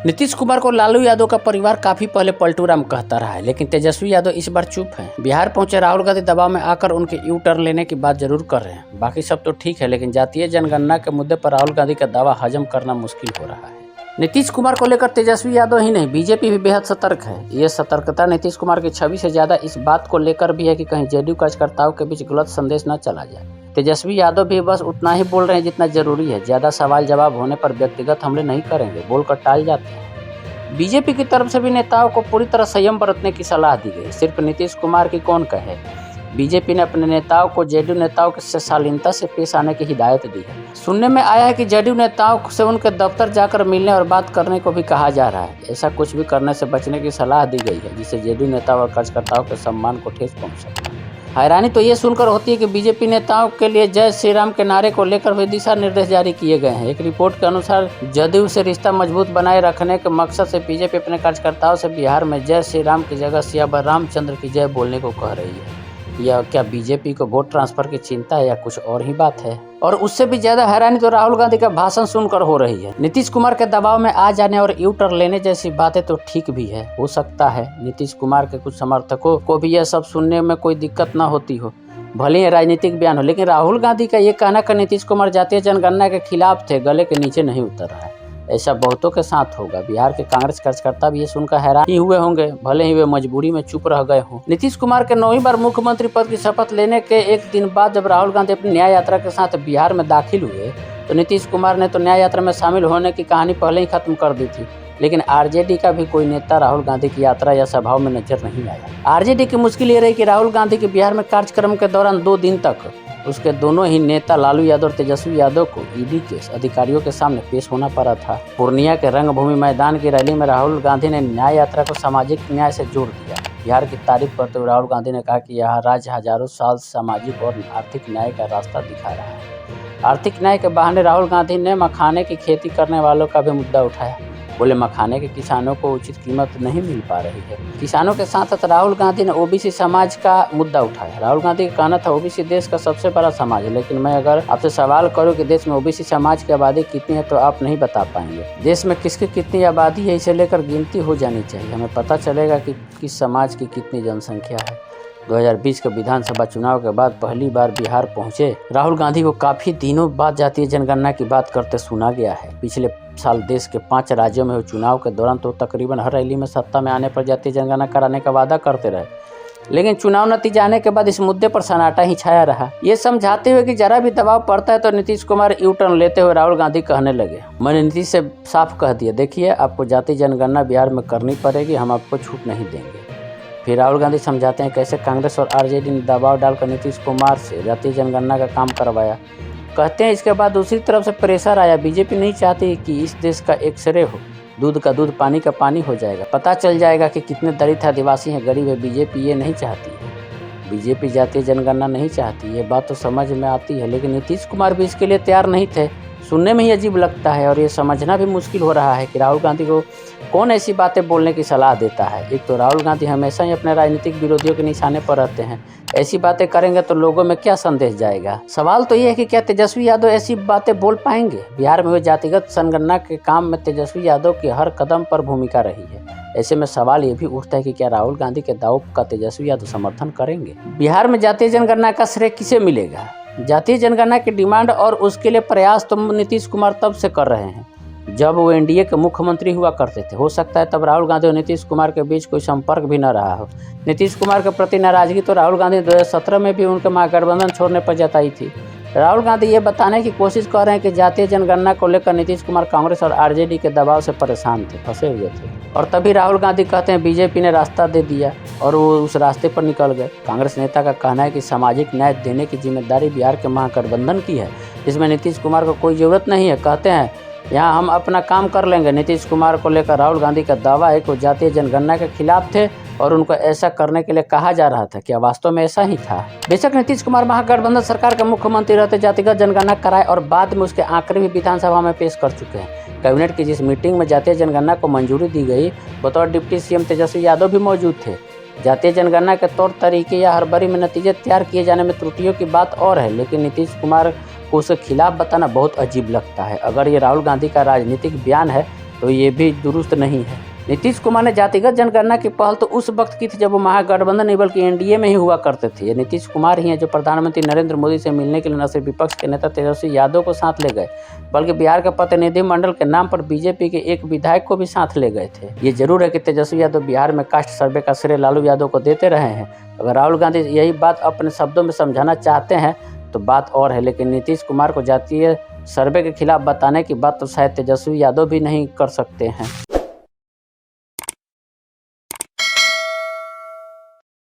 नीतीश कुमार को लालू यादव का परिवार काफी पहले पलटूराम कहता रहा है, लेकिन तेजस्वी यादव इस बार चुप हैं। बिहार पहुंचे राहुल गांधी दबाव में आकर उनके यू टर्न लेने की बात जरूर कर रहे हैं। बाकी सब तो ठीक है, लेकिन जातीय जनगणना के मुद्दे पर राहुल गांधी का दावा हजम करना मुश्किल हो रहा है। नीतीश कुमार को लेकर तेजस्वी यादव ही नहीं, बीजेपी भी बेहद सतर्क है। ये सतर्कता नीतीश कुमार की छवि से ज्यादा इस बात को लेकर भी है कि कहीं जेडीयू कार्यकर्ताओं के बीच गलत संदेश न चला जाए। तेजस्वी यादव भी बस उतना ही बोल रहे हैं जितना जरूरी है। ज्यादा सवाल जवाब होने पर व्यक्तिगत हमले नहीं करेंगे, बोलकर टाल जाते हैं। बीजेपी की तरफ से भी नेताओं को पूरी तरह संयम बरतने की सलाह दी गई। सिर्फ नीतीश कुमार की कौन कहे, बीजेपी ने अपने नेताओं को जेडीयू नेताओं से शालीनता से पेश आने की हिदायत दी है। सुनने में आया है कि जेडीयू नेताओं से उनके दफ्तर जाकर मिलने और बात करने को भी कहा जा रहा है। ऐसा कुछ भी करने से बचने की सलाह दी गई है जिससे जेडीयू नेता और कार्यकर्ताओं के सम्मान को ठेस पहुंच सके। हैरानी तो ये सुनकर होती है कि बीजेपी नेताओं के लिए जय श्री राम के नारे को लेकर भी दिशा निर्देश जारी किए गए हैं। एक रिपोर्ट के अनुसार जदयू से रिश्ता मजबूत बनाए रखने के मकसद से बीजेपी अपने कार्यकर्ताओं से बिहार में जय श्री राम की जगह सियावर रामचंद्र की जय बोलने को कह रही है। या क्या बीजेपी को वोट ट्रांसफर की चिंता है या कुछ और ही बात है? और उससे भी ज्यादा हैरानी तो राहुल गांधी का भाषण सुनकर हो रही है। नीतीश कुमार के दबाव में आ जाने और यू टर्न लेने जैसी बातें तो ठीक भी है, हो सकता है नीतीश कुमार के कुछ समर्थकों को भी यह सब सुनने में कोई दिक्कत न होती हो, भले ही राजनीतिक बयान हो। लेकिन राहुल गांधी का ये कहना कि नीतीश कुमार जातीय जनगणना के खिलाफ थे, गले के नीचे नहीं उतर रहा है। ऐसा बहुतों के साथ होगा। बिहार के कांग्रेस कार्यकर्ता भी ये सुनकर हैरान ही हुए होंगे, भले ही वे मजबूरी में चुप रह गए हों। नीतीश कुमार के 9वीं बार मुख्यमंत्री पद की शपथ लेने के एक दिन बाद जब राहुल गांधी अपनी न्याय यात्रा के साथ बिहार में दाखिल हुए तो नीतीश कुमार ने तो न्याय यात्रा में शामिल होने की कहानी पहले ही खत्म कर दी थी। लेकिन आरजेडी का भी कोई नेता राहुल गांधी की यात्रा या सभाओं में नजर नहीं आया। आरजेडी की मुश्किल ये रही कि राहुल गांधी के बिहार में कार्यक्रम के दौरान 2 दिन तक उसके दोनों ही नेता लालू यादव और तेजस्वी यादव को ईडी के अधिकारियों के सामने पेश होना पड़ा था। पूर्णिया के रंगभूमि मैदान की रैली में राहुल गांधी ने न्याय यात्रा को सामाजिक न्याय से जोड़ दिया। बिहार की तारीफ करते हुए राहुल गांधी ने कहा कि यह राज्य हजारों साल सामाजिक और आर्थिक न्याय का रास्ता दिखा रहा है। आर्थिक न्याय के बहाने राहुल गांधी ने मखाने की खेती करने वालों का भी मुद्दा उठाया। बोले मखाने के किसानों को उचित कीमत नहीं मिल पा रही है। किसानों के साथ साथ राहुल गांधी ने ओबीसी समाज का मुद्दा उठाया। राहुल गांधी का कहना था ओबीसी देश का सबसे बड़ा समाज है, लेकिन मैं अगर आपसे सवाल करूं कि देश में ओबीसी समाज की आबादी कितनी है तो आप नहीं बता पाएंगे। देश में किसकी कितनी आबादी है इसे लेकर गिनती हो जानी चाहिए, हमें पता चलेगा कि किस समाज की कितनी जनसंख्या है। 2020 के विधानसभा चुनाव के बाद पहली बार बिहार पहुंचे राहुल गांधी को काफी दिनों बाद जातीय जनगणना की बात करते सुना गया है। पिछले साल देश के 5 राज्यों में हुए चुनाव के दौरान तो तकरीबन हर रैली में सत्ता में आने पर जातीय जनगणना कराने का वादा करते रहे, लेकिन चुनाव नतीजा आने के बाद इस मुद्दे पर सन्नाटा ही छाया रहा। ये समझाते हुए कि जरा भी दबाव पड़ता है तो नीतीश कुमार यू टर्न लेते हुए राहुल गांधी कहने लगे, मैंने नीतीश से साफ कह दिया, देखिए आपको जातीय जनगणना बिहार में करनी पड़ेगी, हम आपको छूट नहीं देंगे। फिर राहुल गांधी समझाते हैं कैसे कांग्रेस और आरजेडी ने दबाव डालकर नीतीश कुमार से जातीय जनगणना का काम करवाया। कहते हैं इसके बाद दूसरी तरफ से प्रेशर आया। बीजेपी नहीं चाहती कि इस देश का एक्सरे हो, दूध का दूध पानी का पानी हो जाएगा, पता चल जाएगा कि कितने दलित आदिवासी हैं, गरीब है। बीजेपी ये नहीं चाहती है, बीजेपी जातीय जनगणना नहीं चाहती, ये बात तो समझ में आती है। लेकिन नीतीश कुमार भी इसके लिए तैयार नहीं थे। सुनने में ही अजीब लगता है और ये समझना भी मुश्किल हो रहा है कि राहुल गांधी को कौन ऐसी बातें बोलने की सलाह देता है। एक तो राहुल गांधी हमेशा ही अपने राजनीतिक विरोधियों के निशाने पर रहते हैं, ऐसी बातें करेंगे तो लोगों में क्या संदेश जाएगा। सवाल तो ये है कि क्या तेजस्वी यादव ऐसी बातें बोल पाएंगे। बिहार में हुए जातिगत जनगणना के काम में तेजस्वी यादव की हर कदम पर भूमिका रही है। ऐसे में सवाल ये भी उठता है कि क्या राहुल गांधी के दावों का तेजस्वी यादव समर्थन करेंगे। बिहार में जातीय जनगणना का श्रेय किसे मिलेगा? जातीय जनगणना की डिमांड और उसके लिए प्रयास तो नीतीश कुमार तब से कर रहे हैं जब वो एनडीए के मुख्यमंत्री हुआ करते थे। हो सकता है तब राहुल गांधी और नीतीश कुमार के बीच कोई संपर्क भी न रहा हो। नीतीश कुमार के प्रति नाराजगी तो राहुल गांधी 2017 में भी उनके महागठबंधन छोड़ने पर जताई थी। राहुल गांधी ये बताने की कोशिश कर रहे हैं कि जातीय जनगणना को लेकर नीतीश कुमार कांग्रेस और आरजेडी के दबाव से परेशान थे, फंसे हुए थे। और तभी राहुल गांधी कहते हैं बीजेपी ने रास्ता दे दिया और वो उस रास्ते पर निकल गए। कांग्रेस नेता का कहना है कि सामाजिक न्याय देने की जिम्मेदारी बिहार के महागठबंधन की है, जिसमें नीतीश कुमार को कोई ज़रूरत नहीं है। कहते हैं यहाँ हम अपना काम कर लेंगे। नीतीश कुमार को लेकर राहुल गांधी का दावा है कि वो जातीय जनगणना के खिलाफ थे और उनको ऐसा करने के लिए कहा जा रहा था। क्या वास्तव में ऐसा ही था? बेशक नीतीश कुमार महागठबंधन सरकार के मुख्यमंत्री रहते जातिगत जनगणना कराए और बाद में उसके आंकड़े भी विधानसभा में पेश कर चुके हैं। कैबिनेट की जिस मीटिंग में जातीय जनगणना को मंजूरी दी गई, बतौर डिप्टी सीएम तेजस्वी यादव भी मौजूद थे। जातीय जनगणना के तौर तरीके या हड़बड़ी में नतीजे तैयार किए जाने में त्रुटियों की बात और है, लेकिन नीतीश कुमार को उसके खिलाफ बताना बहुत अजीब लगता है। अगर ये राहुल गांधी का राजनीतिक बयान है तो ये भी दुरुस्त नहीं है। नीतीश कुमार ने जातिगत जनगणना की पहल तो उस वक्त की थी जब वो महागठबंधन नहीं बल्कि एनडीए में ही हुआ करते थे। ये नीतीश कुमार ही हैं जो प्रधानमंत्री नरेंद्र मोदी से मिलने के लिए न सिर्फ विपक्ष के नेता तेजस्वी यादव को साथ ले गए बल्कि बिहार के प्रतिनिधिमंडल के नाम पर बीजेपी के एक विधायक को भी साथ ले गए थे। ये जरूर है कि तेजस्वी यादव बिहार में कास्ट सर्वे का श्रेय लालू यादव को देते रहे हैं। अगर राहुल गांधी यही बात अपने शब्दों में समझाना चाहते हैं तो बात और है, लेकिन नीतीश कुमार को जातीय सर्वे के खिलाफ बताने की बात तो शायद तेजस्वी यादव भी नहीं कर सकते हैं।